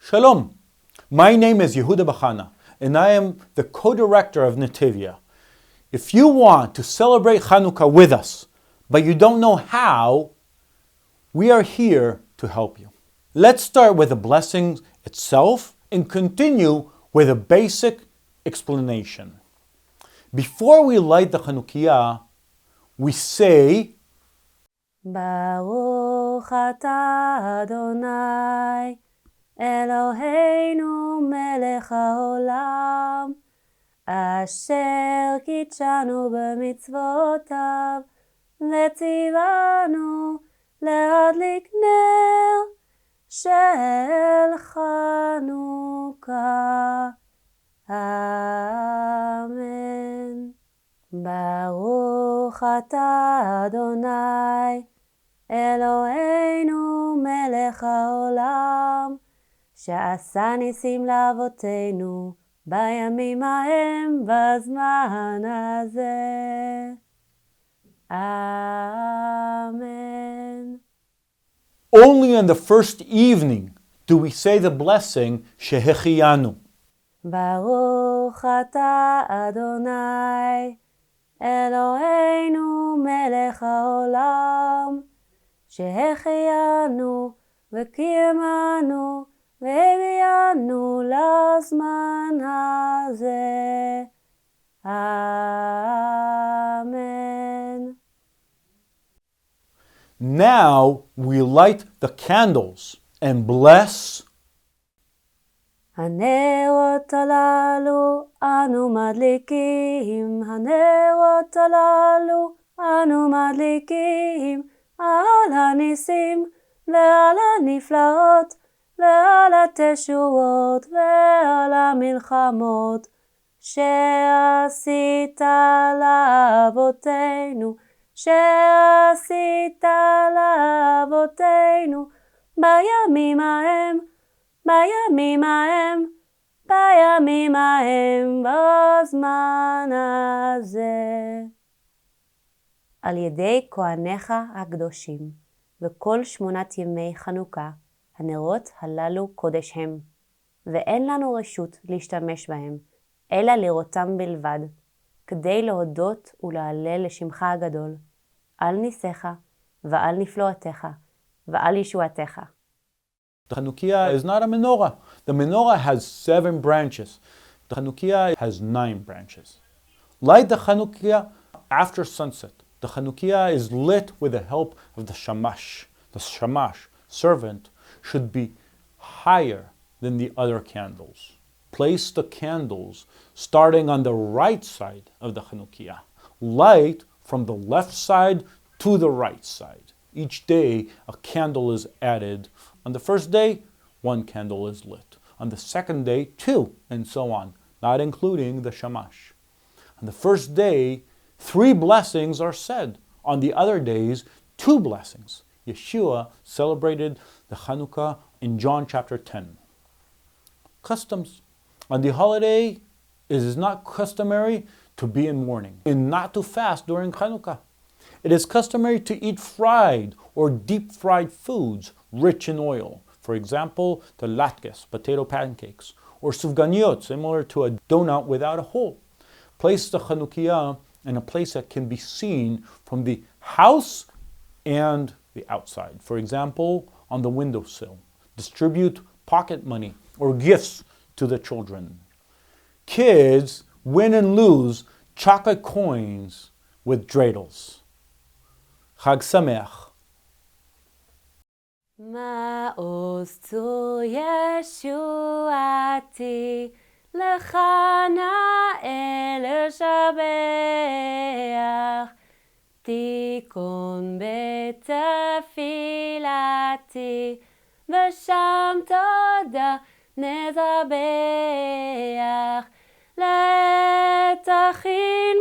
Shalom. My name is Yehuda Bachana, and I am the co-director of Netivyah. If you want to celebrate Hanukkah with us, but you don't know how, we are here to help you. Let's start with the blessing itself and continue with a basic explanation. Before we light the hanukiya, we say, Baruch atah Adonai, Eloheinu melech haolam, asher kitshanu b'mitzvotav, v'tzivanu להדליק נר של חנוכה. אמן. ברוך אתה אדוני, אלוהינו מלך העולם, שעשה ניסים לאבותינו בימים ההם בזמן הזה. Amen. Only on the first evening do we say the blessing Shehechiyanu. Baruch ata Adonai, Eloheinu melech haolam, Shehechiyanu v'kiyemanu v'heviyanu lazman hazeh. Amen. Now we light the candles and bless. הנרות הללו אנו מדליקים, הנרות הללו אנו מדליקים, על הניסים ועל הנפלאות ועל התשועות ועל המלחמות שעשית לאבותינו, שעשית לאבותינו בימים ההם, בימים ההם, בימים ההם בזמן הזה. על ידי כהניך הקדושים וכל 8 ימי חנוכה, הנרות הללו קודש הם, ואין לנו רשות להשתמש בהם, אלא לראותם בלבד, כדי להודות ולהלל לשמך הגדול, על ניסיך ועל נפלאותיך ועל ישועתך. The hanukiya is not a menorah. The menorah has 7 branches. The hanukiya has 9 branches. Light the hanukiya after sunset. The hanukiya is lit with the help of the shamash. The shamash, servant, should be higher than the other candles. Place the candles starting on the right side of the hanukiya. Light from the left side to the right side. Each day a candle is added. On the first day, 1 candle is lit. On the second day, 2, and so on, not including the shamash. On the first day, 3 blessings are said. On the other days, 2 blessings. Yeshua celebrated the Hannukah in John chapter 10. Customs. On the holiday, it is not customary to be in mourning and not to fast during Hannukah. It is customary to eat fried or deep-fried foods rich in oil. For example, the latkes, potato pancakes, or sufganiyot, similar to a donut without a hole. Place the hanukiya in a place that can be seen from the house and the outside. For example, on the windowsill. Distribute pocket money or gifts to the children. Kids win and lose chocolate coins with dreidels. Chag Sameach. מעוז צור ישועתי, לך נאה לשבח, תיכון בתפילתי, ושם תודה נזבח, לעת תכין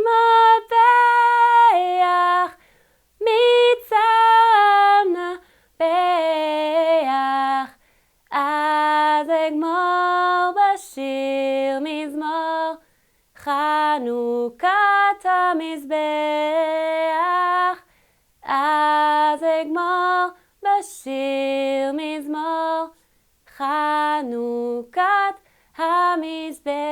מזבח, מצם נפח, אז אגמור בשיר מזמור, חנוכת המזבח, אז אגמור בשיר מזמור, חנוכת Hanukat HaMizbeach.